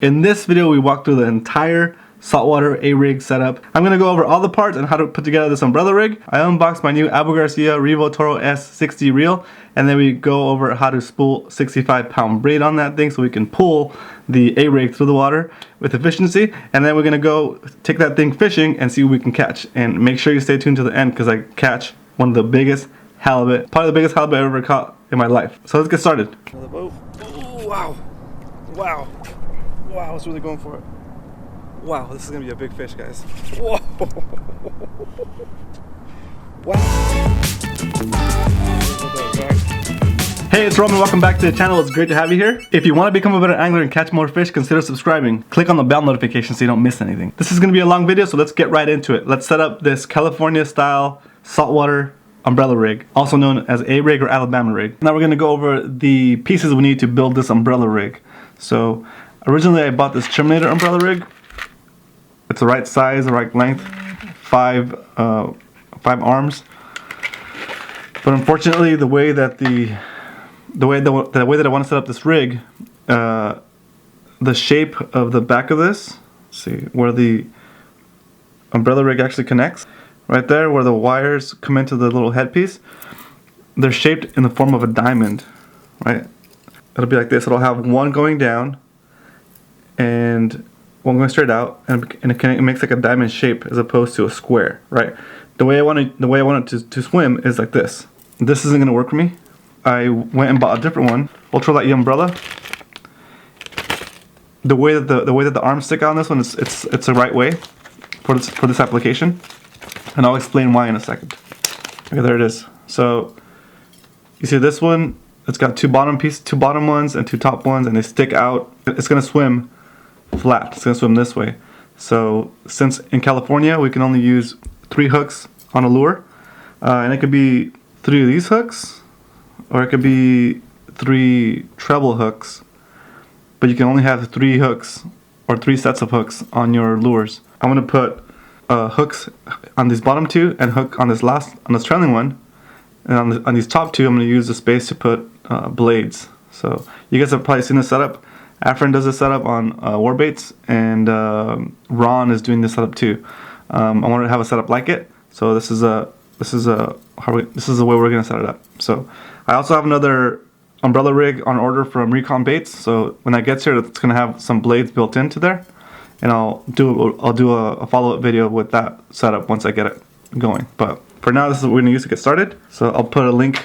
In this video, we walk through the entire saltwater A-rig setup. I'm going to go over all the parts and how to put together this umbrella rig. I unboxed my new Garcia Revo Toro S60 reel, and then we go over how to spool 65-pound braid on that thing so we can pull the A-rig through the water with efficiency. And then we're going to go take that thing fishing and see what we can catch. And make sure you stay tuned to the end because I catch one of the biggest halibut, probably the biggest halibut I've ever caught in my life. So let's get started. Another boat. Oh, wow. Wow. Wow, I was really going for it. Wow, this is gonna be a big fish, guys. Whoa! Wow! Hey, it's Roman. Welcome back to the channel. It's great to have you here. If you want to become a better angler and catch more fish, consider subscribing. Click on the bell notification so you don't miss anything. This is gonna be a long video, so let's get right into it. Let's set up this California-style saltwater umbrella rig, also known as A-rig or Alabama rig. Now we're gonna go over the pieces we need to build this umbrella rig. So originally I bought this Terminator umbrella rig. It's the right size, the right length, five arms. But unfortunately, the way that I want to set up this rig, the shape of the back of this, let's see where the umbrella rig actually connects, right there where the wires come into the little headpiece, they're shaped in the form of a diamond, right? It'll be like this. It'll have one going down and one going straight out, and it makes like a diamond shape as opposed to a square, right? The way I want it to swim is like this. This isn't gonna work for me. I went and bought a different one, ultralight umbrella. The way that the arms stick out on this one it's the right way for this application, and I'll explain why in a second. Okay, there it is. So you see this one. It's got two bottom ones and two top ones, and they stick out. It's gonna swim flat. It's gonna swim this way. So since in California we can only use 3 hooks on a lure, and it could be 3 of these hooks, or it could be 3 treble hooks, but you can only have 3 hooks or 3 sets of hooks on your lures. I'm gonna put hooks on these bottom 2 and hook on this trailing one, and on these top 2 I'm gonna use the space to put blades. So you guys have probably seen this setup. Afrin does this setup on warbaits, and Ron is doing this setup too. I wanted to have a setup like it, so this is the way we're gonna set it up. So I also have another umbrella rig on order from Recon Baits. So when that gets here, it's gonna have some blades built into there, and I'll do a follow-up video with that setup once I get it going. But for now, this is what we're gonna use to get started. So I'll put a link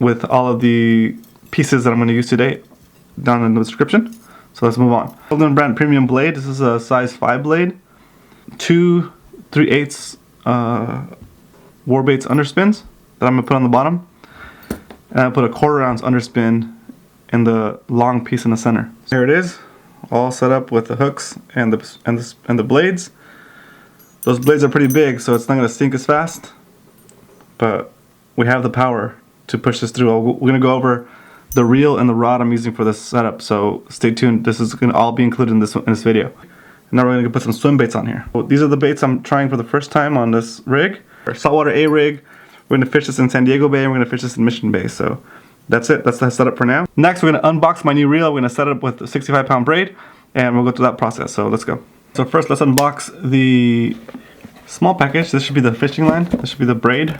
with all of the pieces that I'm gonna use today down in the description. So let's move on. Golden brand premium blade. This is a size 5 blade. 2 3/8 warbaits underspins that I'm gonna put on the bottom, and I put a 1/4 ounce underspin in the long piece in the center. So here it is, all set up with the hooks and the blades. Those blades are pretty big, so it's not gonna sink as fast, but we have the power to push this through. We're gonna go over the reel and the rod I'm using for this setup, so stay tuned. This is gonna all be included in this video. And now we're gonna put some swim baits on here. So these are the baits I'm trying for the first time on this rig. Our saltwater A rig. We're gonna fish this in San Diego Bay, and we're gonna fish this in Mission Bay. So that's it. That's the setup for now. Next, we're gonna unbox my new reel. We're gonna set it up with a 65-pound braid, and we'll go through that process. So let's go. So first, let's unbox the small package. This should be the fishing line. This should be the braid.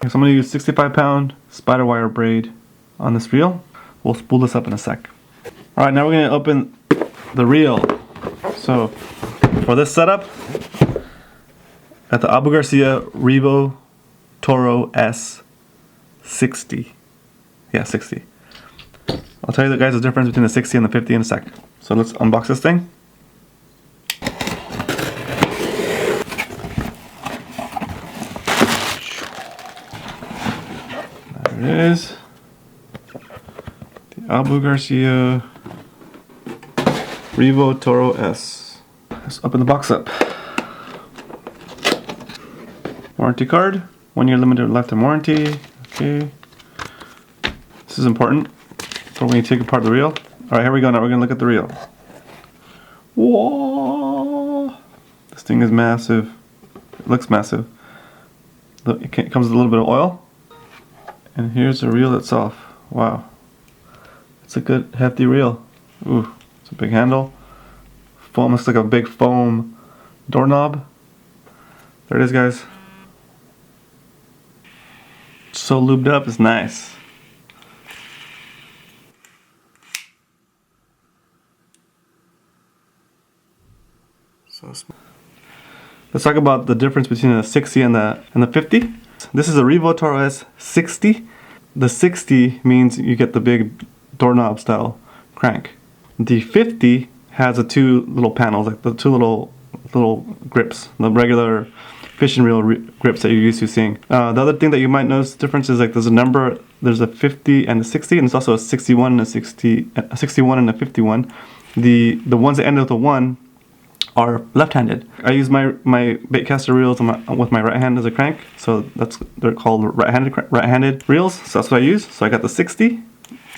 So I'm going to use 65-pound Spiderwire braid on this reel. We'll spool this up in a sec. Alright, now we're going to open the reel. So for this setup, at the Garcia Revo Toro S60. Yeah, 60. I'll tell you guys the difference between the 60 and the 50 in a sec. So let's unbox this thing. There it is. The Garcia Revo Toro S. Let's open the box up. Warranty card. 1 year limited lifetime warranty. Okay. This is important for when you take apart the reel. Alright, here we go. Now we're going to look at the reel. Whoa! This thing is massive. It looks massive. It comes with a little bit of oil. And here's the reel itself. Wow. It's a good hefty reel. Ooh, it's a big handle. Foam looks like a big foam doorknob. There it is, guys. So lubed up, it's nice. So small. Let's talk about the difference between the 60 and the 50. This is a Revo Toro S60. The 60 means you get the big doorknob style crank. The 50 has the two little panels, like the two little grips, the regular fishing reel grips that you're used to seeing. The other thing that you might notice the difference is like there's a number, there's a 50 and a 60, and there's also a 61 and a 60, a 61 and a 51. The ones that end with a 1 are left-handed. I use my baitcaster reels with my right hand as a crank, so they're called right-handed reels. So that's what I use. So I got the 60,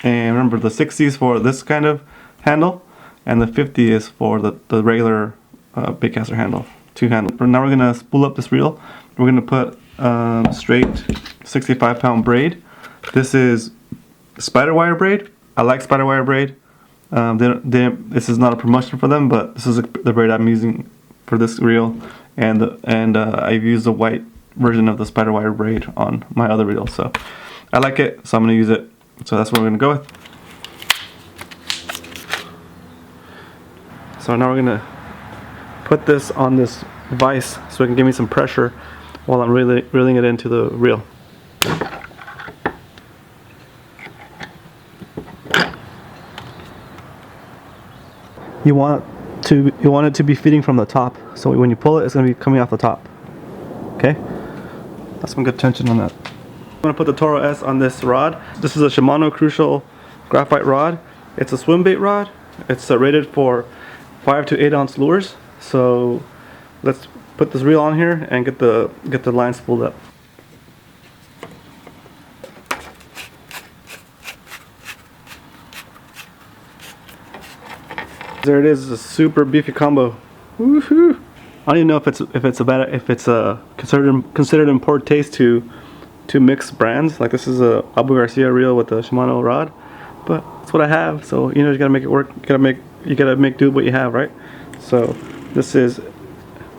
and remember the 60 is for this kind of handle, and the 50 is for the regular baitcaster handle, two handle. Now we're gonna spool up this reel. We're gonna put straight 65-pound braid. This is Spiderwire braid. I like Spiderwire braid. This is not a promotion for them, but this is the braid I'm using for this reel, and I've used the white version of the Spiderwire braid on my other reel, so I like it, so I'm going to use it. So that's what we're going to go with. So now we're going to put this on this vise so it can give me some pressure while I'm reeling it into the reel. You want it to be feeding from the top, so when you pull it, it's going to be coming off the top. Okay, that's some good tension on that. I'm going to put the Toro S on this rod. This is a Shimano Crucial graphite rod. It's a swim bait rod. It's rated for 5 to 8 ounce lures. So let's put this reel on here and get the line spooled up. There it is, a super beefy combo. Woohoo! I don't even know if it's considered in poor taste to mix brands. Like this is a Abu Garcia reel with a Shimano rod, but that's what I have. So you know you gotta make it work. You gotta make do with what you have, right? So this is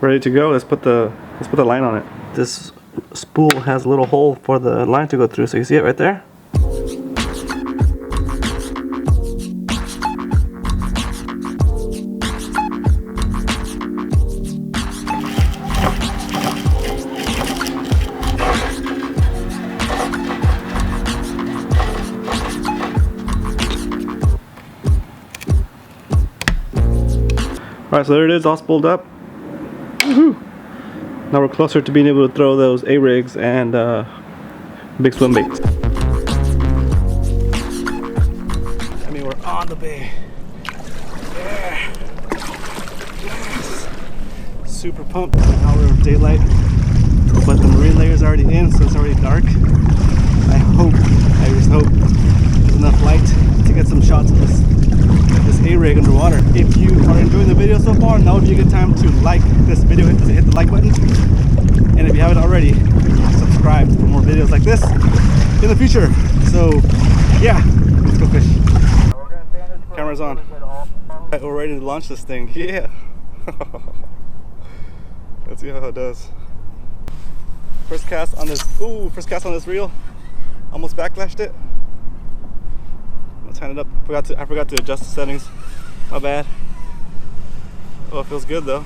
ready to go. Let's put the line on it. This spool has a little hole for the line to go through, so you see it right there. Alright, so there it is, all spooled up. Woohoo! Now we're closer to being able to throw those A-rigs and big swim baits. I mean, we're on the bay. Yeah! Yes! Super pumped. Now we're in daylight, but the marine layer is already in, so it's already dark. I just hope there's enough light to get some shots of this A-rig underwater. If you are enjoying the video so far, now would be a good time to like this video, hit the like button, and if you haven't already, subscribe for more videos like this in the future. So yeah, let's go fish. Camera's on. We're ready to launch this thing. Yeah. Let's see how it does. First cast on this reel. Almost backlashed it. Let's hand it up. I forgot to adjust the settings. My bad. Oh, it feels good though.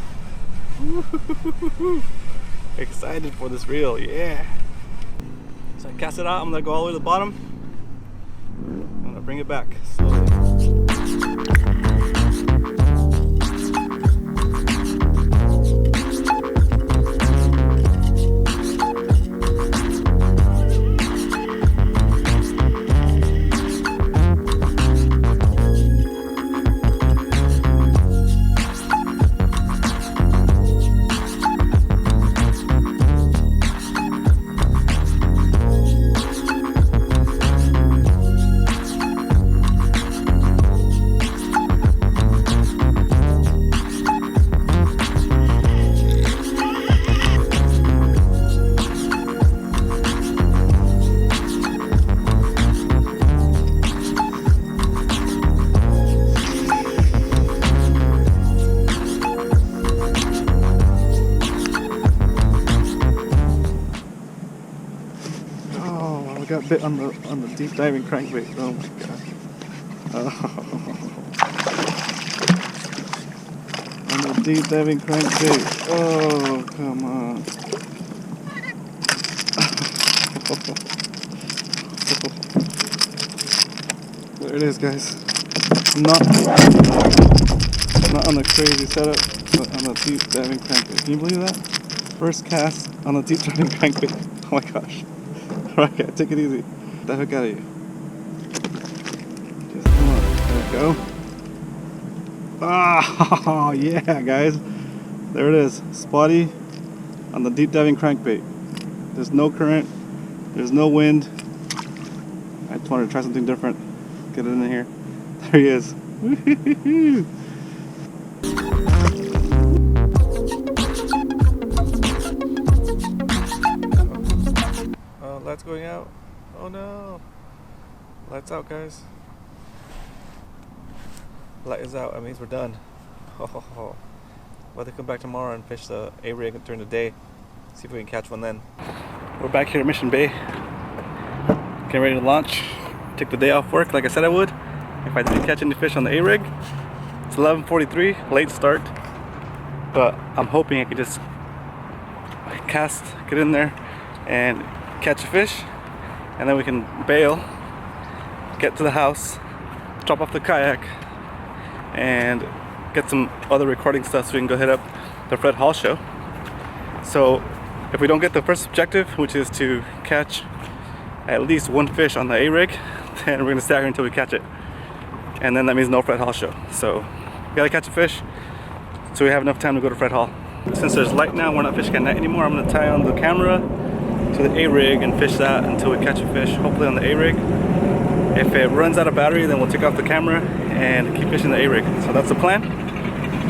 Excited for this reel, yeah. So I cast it out. I'm gonna go all the way to the bottom. I'm gonna bring it back slowly. got bit on the deep diving crankbait. Oh my god. On the deep diving crankbait. Oh, come on. There it is, guys. Not on the crazy setup, but on the deep diving crankbait. Can you believe that? First cast on the deep diving crankbait. Oh my gosh. Alright, take it easy. Get the hook out of you. Just come on. There we go. Ah, yeah, guys. There it is. Spotty on the deep diving crankbait. There's no current. There's no wind. I just wanted to try something different. Get it in here. There he is. Lights going out. Oh no. Lights out, guys. Light is out. That means we're done. We'll have to come back tomorrow and fish the A-rig during the day. See if we can catch one then. We're back here at Mission Bay. Getting ready to launch. Take the day off work like I said I would. If I didn't catch any fish on the A-rig. It's 11:43, late start. But I'm hoping I can just cast, get in there, and catch a fish. And then we can bail, get to the house, drop off the kayak, and get some other recording stuff so we can go hit up the Fred Hall show. So if we don't get the first objective, which is to catch at least one fish on the A-rig, then we're gonna stay here until we catch it. And then that means no Fred Hall show. So we gotta catch a fish so we have enough time to go to Fred Hall. Since there's light now, we're not fishing at night anymore. I'm gonna tie on the camera to the A-rig and fish that until we catch a fish, hopefully on the A-rig. If it runs out of battery, then we'll take off the camera and keep fishing the A-rig. So that's the plan.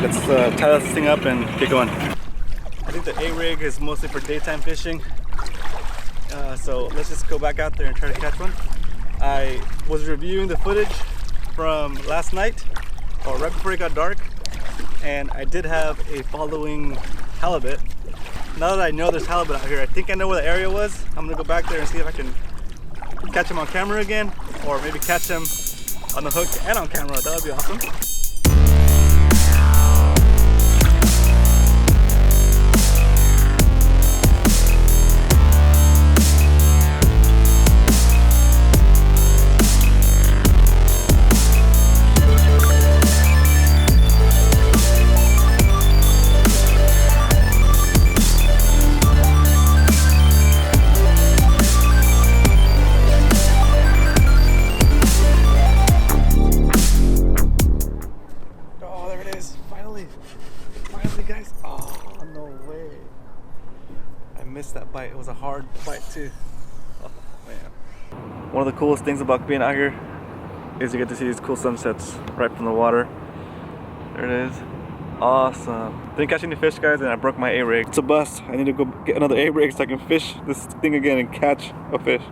Let's tie this thing up and get going. I think the A-rig is mostly for daytime fishing. So let's just go back out there and try to catch one. I was reviewing the footage from last night, or right before it got dark, and I did have a following halibut. Now that I know there's halibut out here, I think I know where the area was. I'm gonna go back there and see if I can catch him on camera again, or maybe catch him on the hook and on camera. That would be awesome. That bite. It was a hard bite too. Oh man. One of the coolest things about being out here is you get to see these cool sunsets right from the water. There it is. Awesome. Didn't catch any fish, guys, and I broke my A-rig. It's a bust. I need to go get another A-rig so I can fish this thing again and catch a fish.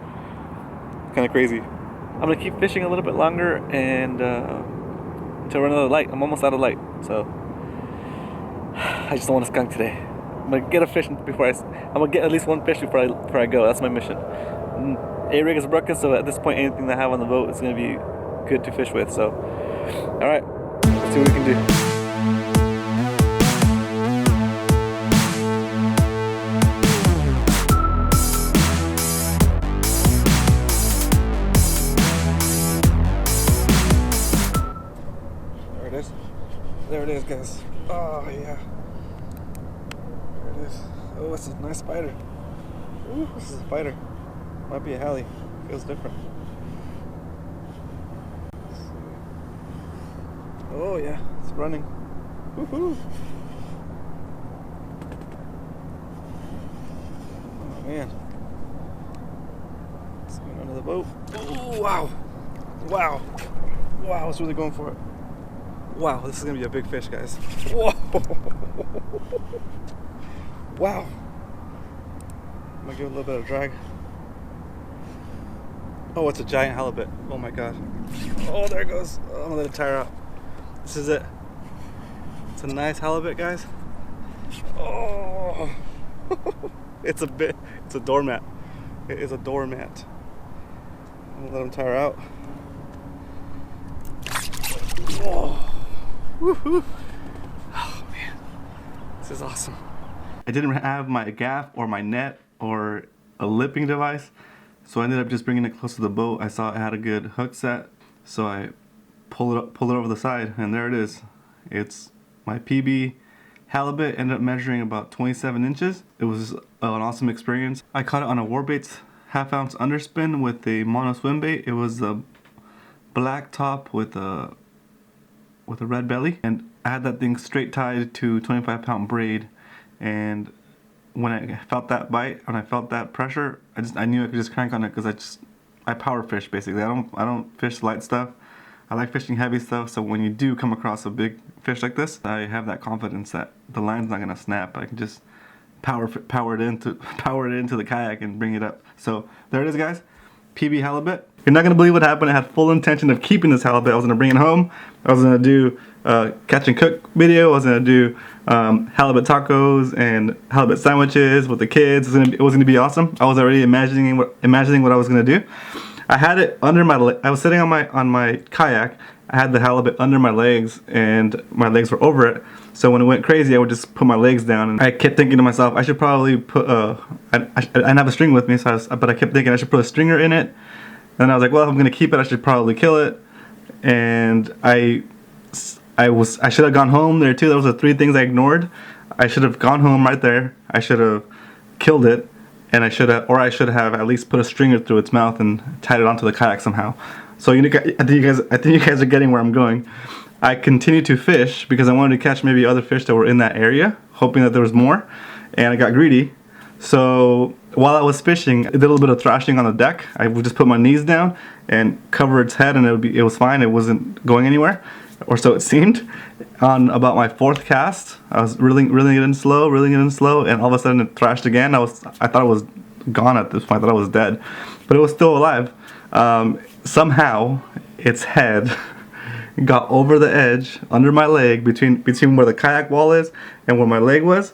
Kind of crazy. I'm gonna keep fishing a little bit longer and until I run out of light. I'm almost out of light, so I just don't want to skunk today. I'm gonna get a fish before I'm gonna get at least one fish before I go. That's my mission. A-rig is broken, so at this point, anything that I have on the boat is gonna be good to fish with. So, all right, let's see what we can do. There it is. There it is, guys. Oh yeah. Oh, it's a nice spider. Ooh, this is a spider. Might be a Hallie. Feels different. Oh yeah, it's running. Woohoo! Oh man. It's going under the boat. Oh wow! Wow! Wow, it's really going for it. Wow, this is gonna be a big fish, guys. Whoa! Wow. I'm gonna give it a little bit of drag. Oh, it's a giant halibut. Oh my god. Oh, there it goes. Oh, I'm gonna let it tire out. This is it. It's a nice halibut, guys. Oh. It's a doormat. It is a doormat. I'm gonna let them tire out. Oh, woohoo! Oh man, this is awesome. I didn't have my gaff or my net or a lipping device, so I ended up just bringing it close to the boat. I saw it had a good hook set, so I pulled it over the side, and there it is. It's my PB halibut. Ended up measuring about 27 inches. It was an awesome experience. I caught it on a Warbaits 1/2 ounce underspin with a mono swim bait. It was a black top with a red belly, and I had that thing straight tied to 25-pound braid. And when I felt that bite, when I felt that pressure, I knew I could just crank on it, because I power fish basically. I don't fish light stuff. I like fishing heavy stuff. So when you do come across a big fish like this, I have that confidence that the line's not gonna snap. I can just power it into the kayak and bring it up. So there it is, guys. PB halibut. You're not gonna believe what happened. I had full intention of keeping this halibut. I was gonna bring it home. I was gonna do catch and cook video. I was gonna do halibut tacos and halibut sandwiches with the kids. It was gonna be awesome. I was already imagining what I was gonna do. I had it under my I was sitting on my kayak. I had the halibut under my legs, and my legs were over it. So when it went crazy, I would just put my legs down, and I kept thinking to myself, I should probably put I didn't have a string with me, so but I kept thinking I should put a stringer in it. And I was like, well, if I'm gonna keep it, I should probably kill it. And I should have gone home there too. Those are 3 things I ignored. I should have gone home right there. I should have killed it, and I should have at least put a stringer through its mouth and tied it onto the kayak somehow. So I think you guys are getting where I'm going. I continued to fish because I wanted to catch maybe other fish that were in that area, hoping that there was more, and I got greedy. So while I was fishing, I did a little bit of thrashing on the deck. I would just put my knees down and cover its head, and it was fine. It wasn't going anywhere, or so it seemed. On about my 4th cast, I was reeling it in slow, and all of a sudden it thrashed again. I thought it was gone at this point. I thought it was dead, but it was still alive. Somehow its head got over the edge under my leg, between where the kayak wall is and where my leg was.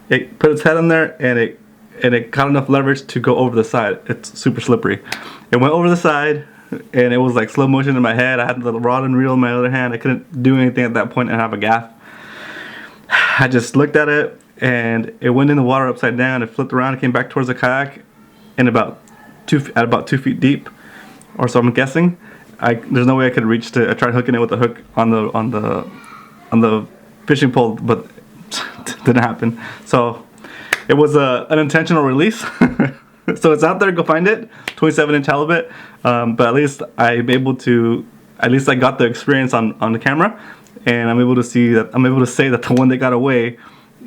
It put its head in there, and it got enough leverage to go over the side. It's super slippery. It went over the side, and it was like slow motion in my head. I had the rod and reel in my other hand. I couldn't do anything at that point and have a gaff. I just looked at it, and it went in the water upside down. It flipped around and came back towards the kayak, and about 2 feet deep, or so I'm guessing. There's no way I could reach to. I tried hooking it with a hook on the fishing pole, but didn't happen. So it was an unintentional release. So it's out there. Go find it. 27-inch halibut. But at least I'm able to. At least I got the experience on the camera, and I'm able to say that the one that got away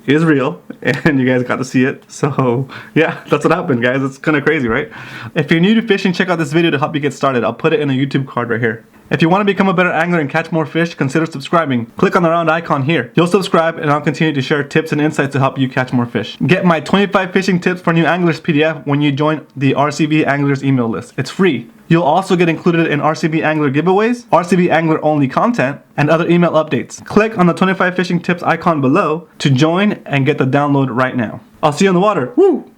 is real, and you guys got to see it. So yeah, that's what happened, guys. It's kind of crazy, right? If you're new to fishing, check out this video to help you get started. I'll put it in a YouTube card right here. If you want to become a better angler and catch more fish, consider subscribing. Click on the round icon here. You'll subscribe, and I'll continue to share tips and insights to help you catch more fish. Get my 25 fishing tips for new anglers PDF when you join the RCB Anglers email list. It's free. You'll also get included in RCB Angler giveaways, RCB Angler only content, and other email updates. Click on the 25 fishing tips icon below to join and get the download right now. I'll see you on the water. Woo!